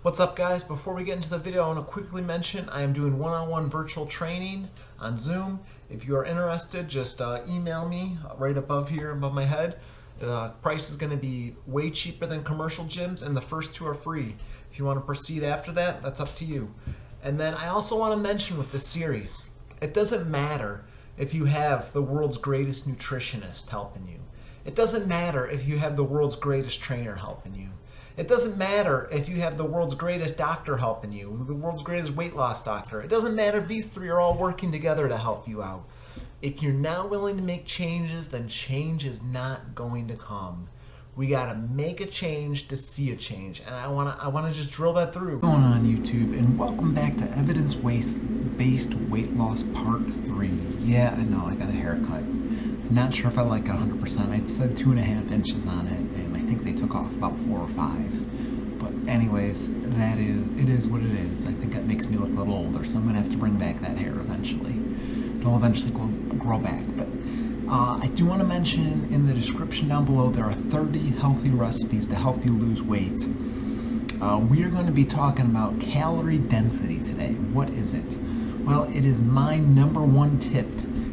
What's up, guys? Before we get into the video, I want to quickly mention I am doing one-on-one virtual training on Zoom. If you are interested, just email me right above here, above my head. The price is going to be way cheaper than commercial gyms, and the first two are free. If you want to proceed after that, that's up to you. And then I also want to mention with this series, it doesn't matter if you have the world's greatest nutritionist helping you. It doesn't matter if you have the world's greatest trainer helping you. It doesn't matter if you have the world's greatest doctor helping you, the world's greatest weight loss doctor. It doesn't matter if these three are all working together to help you out. If you're not willing to make changes, then change is not going to come. We gotta make a change to see a change, and I wanna just drill that through. What's going on, YouTube, and welcome back to evidence-based weight loss part 3. Yeah, I know, I got a haircut. Not sure if I like it 100%. I'd said 2.5 inches on it, and I think they took off about 4 or 5. But anyways, it is what it is. I think that makes me look a little older, so I'm gonna have to bring back that hair eventually. It'll eventually grow back. But I do want to mention in the description down below there are 30 healthy recipes to help you lose weight. We are going to be talking about calorie density today. What is it? Well, it is my #1 tip.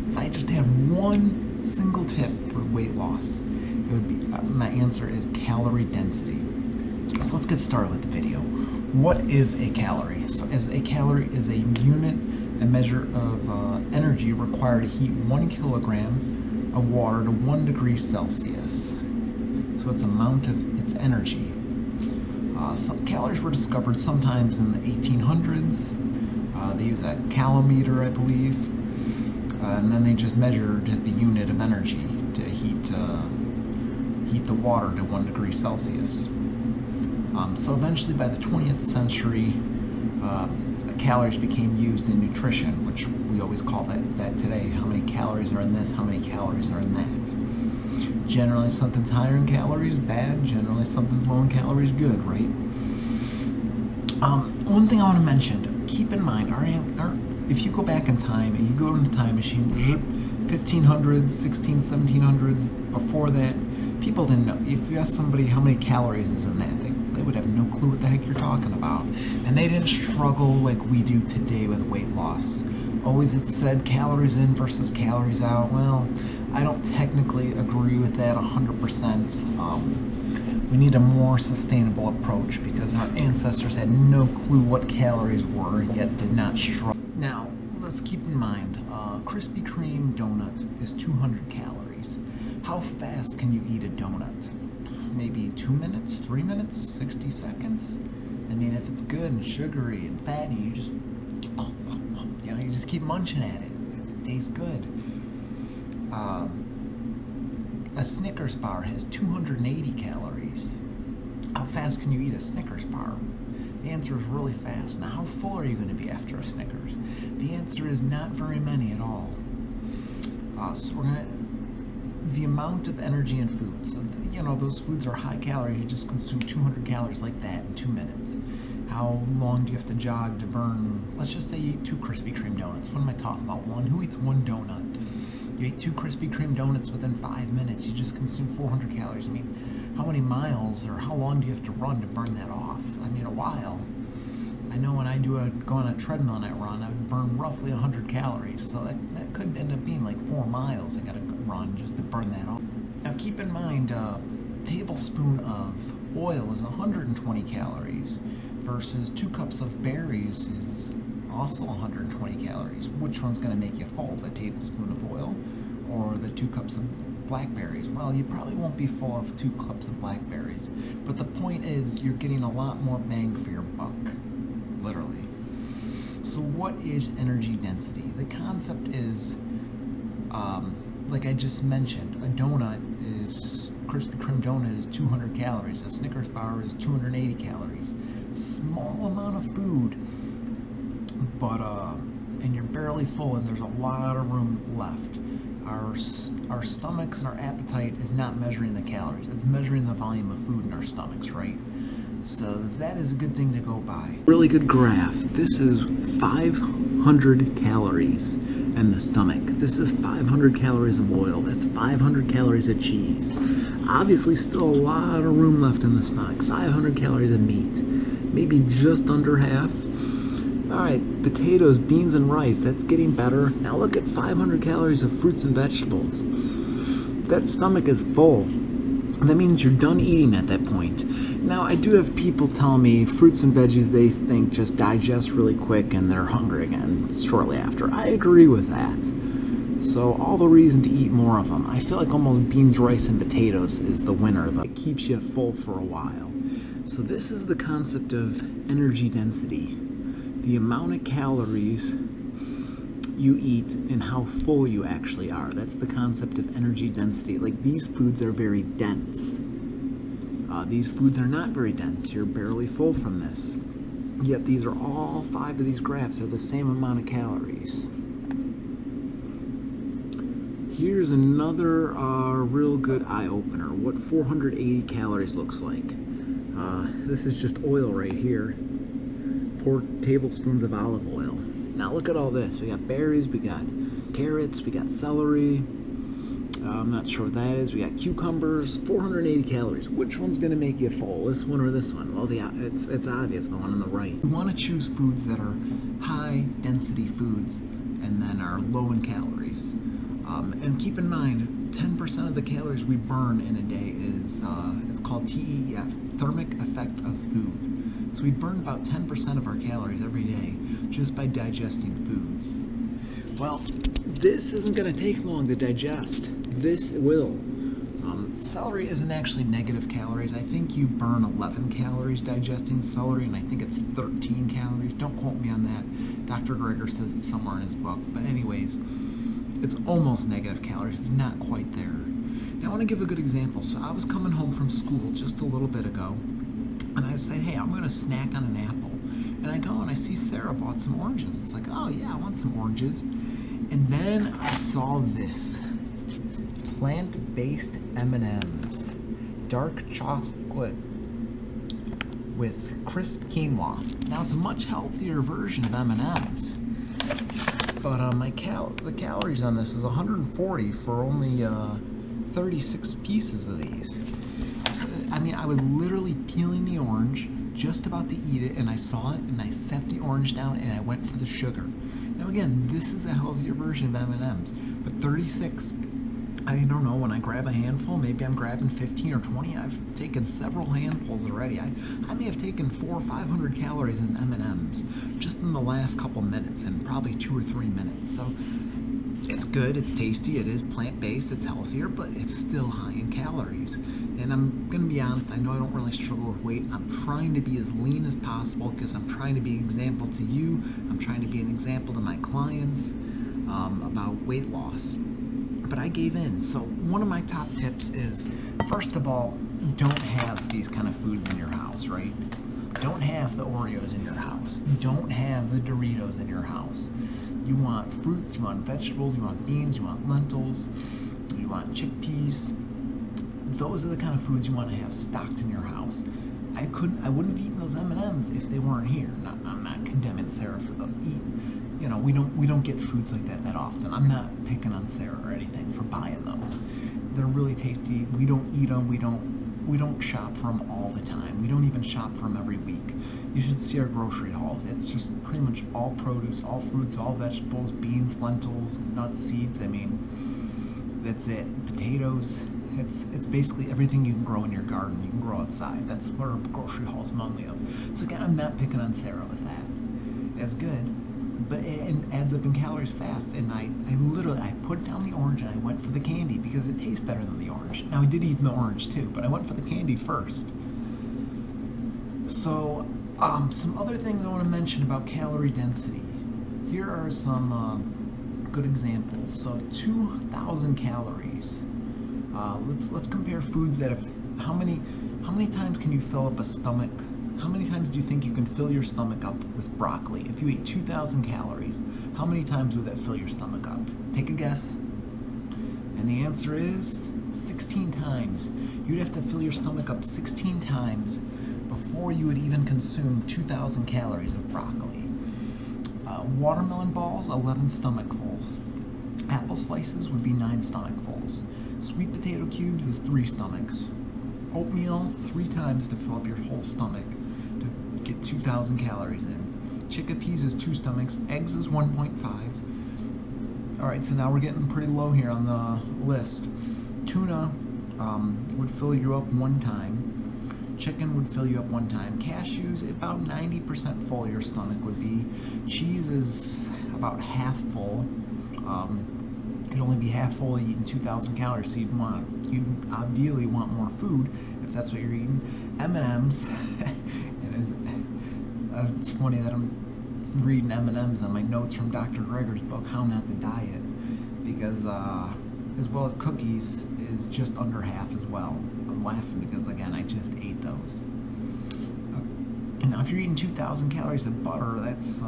If I just had one single tip for weight loss, it would be my answer is calorie density. So let's get started with the video. What is a calorie? So a calorie is a unit, a measure of energy required to heat 1 kilogram of water to 1 degree Celsius. So it's amount of its energy. Some calories were discovered sometimes in the 1800s. They use a calometer, I believe. And then they just measured the unit of energy to heat the water to 1 degree Celsius. So eventually by the 20th century, calories became used in nutrition, which we always call that today. How many calories are in this? How many calories are in that? Generally, if something's higher in calories, bad. Generally, if something's low in calories, good, right? One thing I want to mention, keep in mind, if you go back in time and you go in the time machine, 1500s, 1700s, before that, people didn't know. If you ask somebody how many calories is in that, they would have no clue what the heck you're talking about. And they didn't struggle like we do today with weight loss. Always it said calories in versus calories out. Well, I don't technically agree with that 100%. We need a more sustainable approach because our ancestors had no clue what calories were, yet did not struggle. Now, let's keep in mind, Krispy Kreme donut is 200 calories. How fast can you eat a donut? Maybe 2 minutes, 3 minutes, 60 seconds? I mean, if it's good and sugary and fatty, you just keep munching at it. It tastes good. A Snickers bar has 280 calories. How fast can you eat a Snickers bar? The answer is really fast. Now, how full are you going to be after a Snickers? The answer is not very many at all. So we're going to the amount of energy in food. So, those foods are high calories. You just consume 200 calories like that in 2 minutes. How long do you have to jog to burn? Let's just say you eat 2 Krispy Kreme donuts. What am I talking about? Who eats 1 donut? You ate 2 Krispy Kreme donuts within 5 minutes. You just consume 400 calories. I mean, how many miles or how long do you have to run to burn that off? I mean, a while. I know when I go on a treadmill and I run, I would burn roughly 100 calories. So that could end up being like 4 miles I gotta run just to burn that off. Now keep in mind, a tablespoon of oil is 120 calories versus 2 cups of berries is also 120 calories. Which one's gonna make you full, the tablespoon of oil or the 2 cups of blackberries? Well, you probably won't be full of 2 cups of blackberries. But the point is, you're getting a lot more bang for your buck. Literally. So what is energy density? The concept is, like I just mentioned, a donut is, Krispy Kreme donut is 200 calories, a Snickers bar is 280 calories. Small amount of food, but, and you're barely full and there's a lot of room left. Our stomachs and our appetite is not measuring the calories, it's measuring the volume of food in our stomachs, right? So that is a good thing to go by. Really good graph. This is 500 calories in the stomach. This is 500 calories of oil. That's 500 calories of cheese. Obviously still a lot of room left in the stomach. 500 calories of meat. maybe just under half. All right, potatoes, beans, and rice, that's getting better. Now look at 500 calories of fruits and vegetables. That stomach is full. That means you're done eating at that point. Now, I do have people tell me fruits and veggies they think just digest really quick and they're hungry again shortly after. I agree with that. So all the reason to eat more of them. I feel like almost beans, rice, and potatoes is the winner. It keeps you full for a while. So this is the concept of energy density. The amount of calories you eat and how full you actually are. That's the concept of energy density. Like, these foods are very dense. These foods are not very dense. You're barely full from this. Yet these are all 5 of these graphs are the same amount of calories. Here's another real good eye-opener. What 480 calories looks like. This is just oil right here. 4 tablespoons of olive oil. Now look at all this. We got berries, we got carrots, we got celery. I'm not sure what that is. We got cucumbers, 480 calories. Which one's going to make you full, this one or this one? Well, it's obvious, the one on the right. We want to choose foods that are high density foods and then are low in calories. And keep in mind, 10% of the calories we burn in a day is, it's called TEF, thermic effect of food. So we burn about 10% of our calories every day just by digesting foods. Well, this isn't going to take long to digest. This will. Celery isn't actually negative calories. I think you burn 11 calories digesting celery, and I think it's 13 calories. Don't quote me on that. Dr. Greger says it somewhere in his book. But anyways, it's almost negative calories. It's not quite there. Now I want to give a good example. So I was coming home from school just a little bit ago, and I said, hey, I'm going to snack on an apple. And I go and I see Sarah bought some oranges. It's like, oh yeah, I want some oranges. And then I saw this. Plant-based M&Ms. Dark chocolate with crisp quinoa. Now it's a much healthier version of M&Ms. But the calories on this is 140 for only 36 pieces of these. So, I mean, I was literally peeling the orange, just about to eat it, and I saw it, and I set the orange down, and I went for the sugar. Now again, this is a healthier version of M&Ms, but 36, I don't know, when I grab a handful, maybe I'm grabbing 15 or 20. I've taken several handfuls already. I may have taken 400 or 500 calories in M&Ms just in the last couple minutes, and probably 2 or 3 minutes. So it's good, it's tasty, it is plant-based, it's healthier, but it's still high in calories. And I'm gonna be honest, I know I don't really struggle with weight. I'm trying to be as lean as possible because I'm trying to be an example to you. I'm trying to be an example to my clients about weight loss. But I gave in. So one of my top tips is, first of all, don't have these kind of foods in your house, right? Don't have the Oreos in your house. Don't have the Doritos in your house. You want fruits, you want vegetables, you want beans, you want lentils, you want chickpeas. Those are the kind of foods you want to have stocked in your house. I wouldn't have eaten those M&Ms if they weren't here. I'm not condemning Sarah for them. You know, we don't get foods like that often. I'm not picking on Sarah or anything for buying those. They're really tasty. We don't eat them. We don't shop for them all the time. We don't even shop for them every week. You should see our grocery hauls. It's just pretty much all produce, all fruits, all vegetables, beans, lentils, nuts, seeds. I mean, that's it. Potatoes. It's basically everything you can grow in your garden, you can grow outside. That's what our grocery haul's mainly of. So again, I'm not picking on Sarah with that. That's good, but it adds up in calories fast. And I put down the orange and I went for the candy because it tastes better than the orange. Now I did eat the orange too, but I went for the candy first. So some other things I want to mention about calorie density. Here are some good examples. So 2,000 calories. Let's compare foods that have, how many times can you fill up a stomach? How many times do you think you can fill your stomach up with broccoli? If you eat 2,000 calories, how many times would that fill your stomach up? Take a guess. And the answer is 16 times. You'd have to fill your stomach up 16 times before you would even consume 2,000 calories of broccoli. Watermelon balls, 11 stomachfuls. Apple slices would be 9 stomachfuls. Sweet potato cubes is 3 stomachs. Oatmeal, 3 times to fill up your whole stomach. To get 2,000 calories in. Chickpeas is 2 stomachs, eggs is 1.5. Alright, so now we're getting pretty low here on the list. Tuna would fill you up 1 time. Chicken would fill you up 1 time. Cashews, about 90% full your stomach would be. Cheese is about half full. You'd only be half full eating 2,000 calories, so you'd ideally want more food if that's what you're eating. M&Ms, it's funny that I'm reading M&Ms on my notes from Dr. Greger's book, How Not to Diet, because as well as cookies is just under half as well. I'm laughing because, again, I just ate those. And now if you're eating 2,000 calories of butter, that's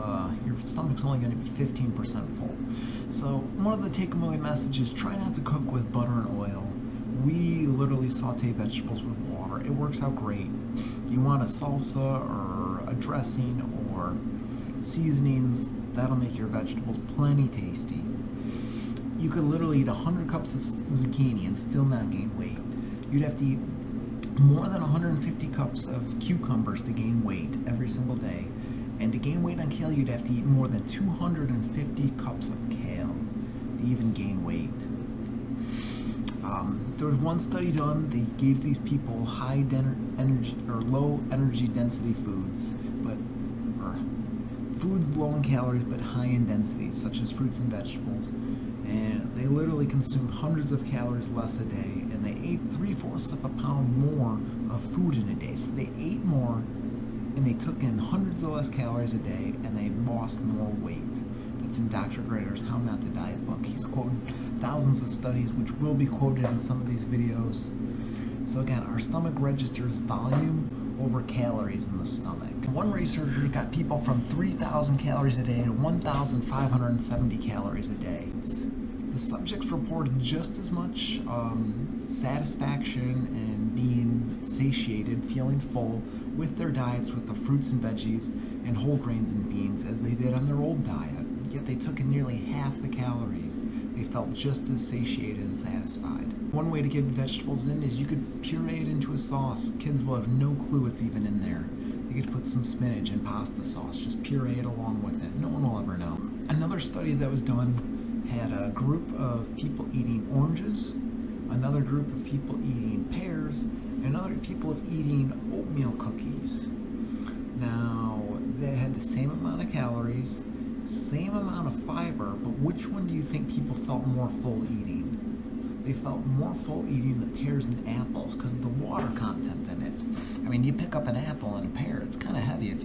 your stomach's only going to be 15% full. So one of the take-away messages, try not to cook with butter and oil. We literally saute vegetables with water. It works out great. You want a salsa or a dressing or seasonings, that'll make your vegetables plenty tasty. You could literally eat 100 cups of zucchini and still not gain weight. You'd have to eat more than 150 cups of cucumbers to gain weight every single day. And to gain weight on kale, you'd have to eat more than 250 cups of kale to even gain weight. There was one study done, they gave these people high energy or low energy density foods, or foods low in calories but high in density, such as fruits and vegetables. And they literally consumed hundreds of calories less a day, and they ate 3/4 of a pound more of food in a day. So they ate more, and they took in hundreds of less calories a day, and they lost more weight. That's in Dr. Greger's How Not to Diet book. He's quoted thousands of studies, which will be quoted in some of these videos. So again, our stomach registers volume over calories in the stomach. One researcher got people from 3,000 calories a day to 1,570 calories a day. The subjects reported just as much satisfaction and being satiated, feeling full with their diets with the fruits and veggies and whole grains and beans as they did on their old diet. Yet they took in nearly half the calories. They felt just as satiated and satisfied. One way to get vegetables in is you could puree it into a sauce. Kids will have no clue it's even in there. You could put some spinach and pasta sauce, just puree it along with it. No one will ever know. Another study that was done had a group of people eating oranges, another group of people eating pears, and other people of eating oatmeal cookies. Now, they had the same amount of calories, same amount of fiber, but which one do you think people felt more full eating? They felt more full eating the pears and apples because of the water content in it. I mean, you pick up an apple and a pear, it's kind of heavy,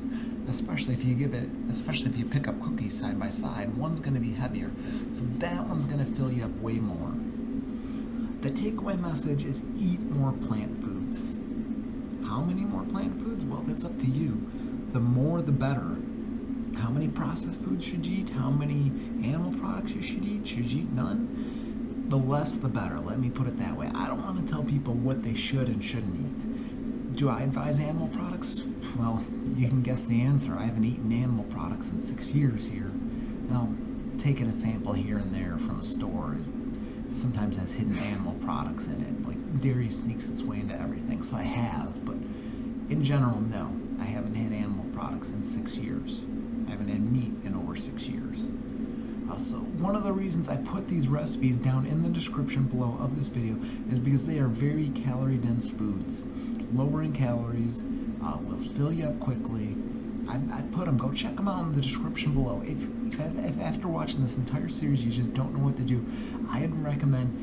especially if you pick up cookies side by side. One's going to be heavier, so that one's going to fill you up way more. The takeaway message is eat more plant foods. How many more plant foods? Well, that's up to you. The more, the better. How many processed foods should you eat? How many animal products you should eat? Should you eat none? The less, the better. Let me put it that way. I don't want to tell people what they should and shouldn't eat. Do I advise animal products? Well, you can guess the answer. I haven't eaten animal products in 6 years here. Now, taking a sample here and there from a store sometimes has hidden animal products in it. Like dairy sneaks its way into everything, so I have. But in general, no. I haven't had animal products in 6 years. I haven't had meat in over 6 years. So one of the reasons I put these recipes down in the description below of this video is because they are very calorie dense foods. Lower in calories, will fill you up quickly. I put them, go check them out in the description below. If after watching this entire series you just don't know what to do, I'd recommend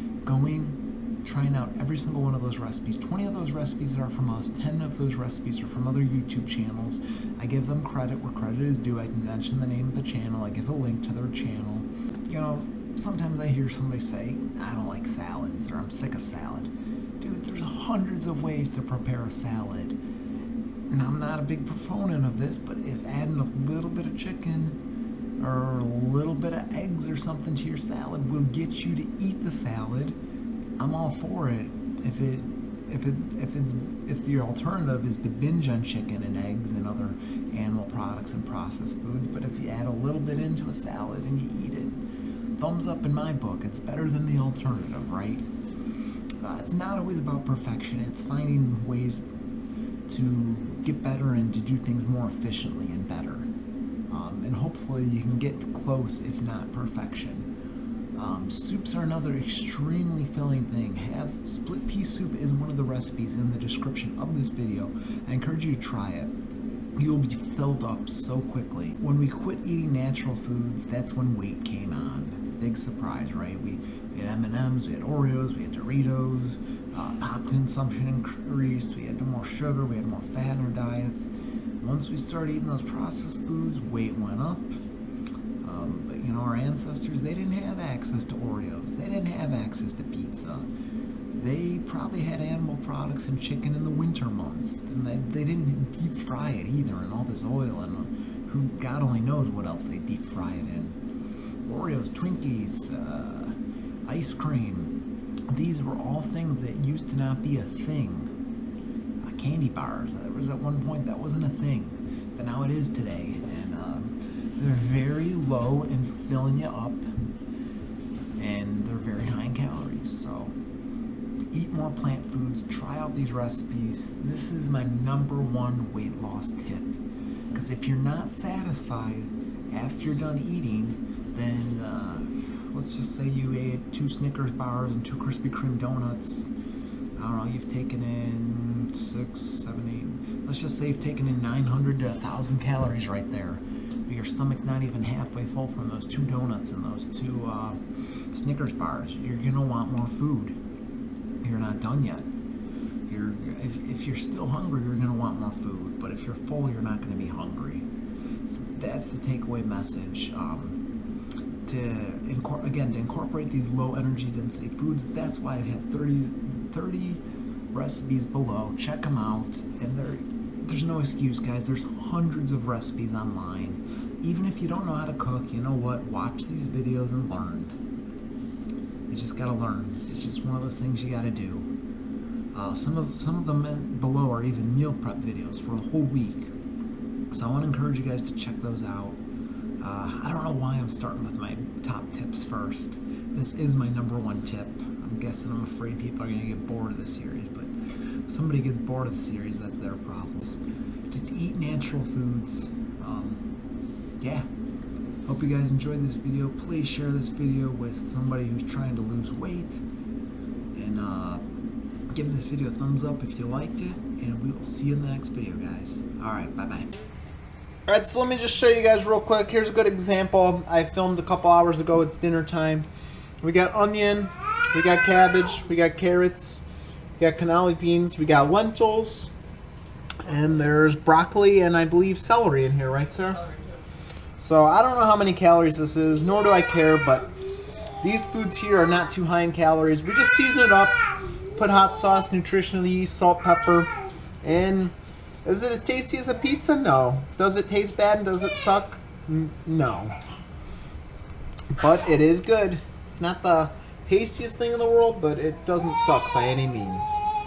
trying out every single one of those recipes. 20 of those recipes are from us, 10 of those recipes are from other YouTube channels. I give them credit where credit is due. I can mention the name of the channel, I give a link to their channel. You know, sometimes I hear somebody say, I don't like salads, or I'm sick of salad. Dude, there's hundreds of ways to prepare a salad. And I'm not a big proponent of this, but if adding a little bit of chicken or a little bit of eggs or something to your salad will get you to eat the salad, I'm all for it. If your alternative is to binge on chicken and eggs and other animal products and processed foods, but if you add a little bit into a salad and you eat it, thumbs up in my book. It's better than the alternative, right? It's not always about perfection. It's finding ways to get better and to do things more efficiently and better. And hopefully you can get close, if not perfection. Soups are another extremely filling thing. Split pea soup is one of the recipes in the description of this video. I encourage you to try it. You'll be filled up so quickly. When we quit eating natural foods, that's when weight came on. Big surprise, right? We had M&Ms, we had Oreos, we had Doritos, pop consumption increased, we had no more sugar, we had more fat in our diets. Once we started eating those processed foods, weight went up. But you know, our ancestors, they didn't have access to Oreos. They didn't have access to pizza. They probably had animal products and chicken in the winter months. And they didn't deep fry it either in all this oil, and who God only knows what else they deep fry it in. Oreos, Twinkies, ice cream. These were all things that used to not be a thing. Candy bars, there was at one point that wasn't a thing, but now it is today, and they're very low in filling you up, and they're very high in calories. So eat more plant foods, try out these recipes. This is my #1 weight loss tip, because if you're not satisfied after you're done eating, then let's just say you ate 2 Snickers bars and 2 Krispy Kreme donuts. I don't know, you've taken in 6, 7, 8, let's just say you've taken in 900 to 1,000 calories right there. But your stomach's not even halfway full from those 2 donuts and those 2 Snickers bars. You're gonna want more food. You're not done yet. If you're still hungry, you're gonna want more food. But if you're full, you're not gonna be hungry. So that's the takeaway message. To incorporate these low energy density foods, that's why I have 30 recipes below. Check them out, and there's no excuse, guys. There's hundreds of recipes online. Even if you don't know how to cook, you know what? Watch these videos and learn. You just gotta learn. It's just one of those things you gotta do. Some of them below are even meal prep videos for a whole week. So I want to encourage you guys to check those out. I don't know why I'm starting with my top tips first. This is my #1 tip. I'm guessing, I'm afraid people are going to get bored of the series, but if somebody gets bored of the series, that's their problem. Just eat natural foods. Yeah. Hope you guys enjoyed this video. Please share this video with somebody who's trying to lose weight. And give this video a thumbs up if you liked it. And we will see you in the next video, guys. Alright, bye-bye. Alright, so let me just show you guys real quick. Here's a good example. I filmed a couple hours ago. It's dinner time. We got onion, we got cabbage, we got carrots, we got cannoli beans, we got lentils, and there's broccoli and I believe celery in here, right, sir? Celery, too. So I don't know how many calories this is, nor do I care, but these foods here are not too high in calories. We just season it up, put hot sauce, nutritional yeast, salt, pepper, and is it as tasty as a pizza? No. Does it taste bad and does it suck? No. But it is good. It's not the tastiest thing in the world, but it doesn't suck by any means.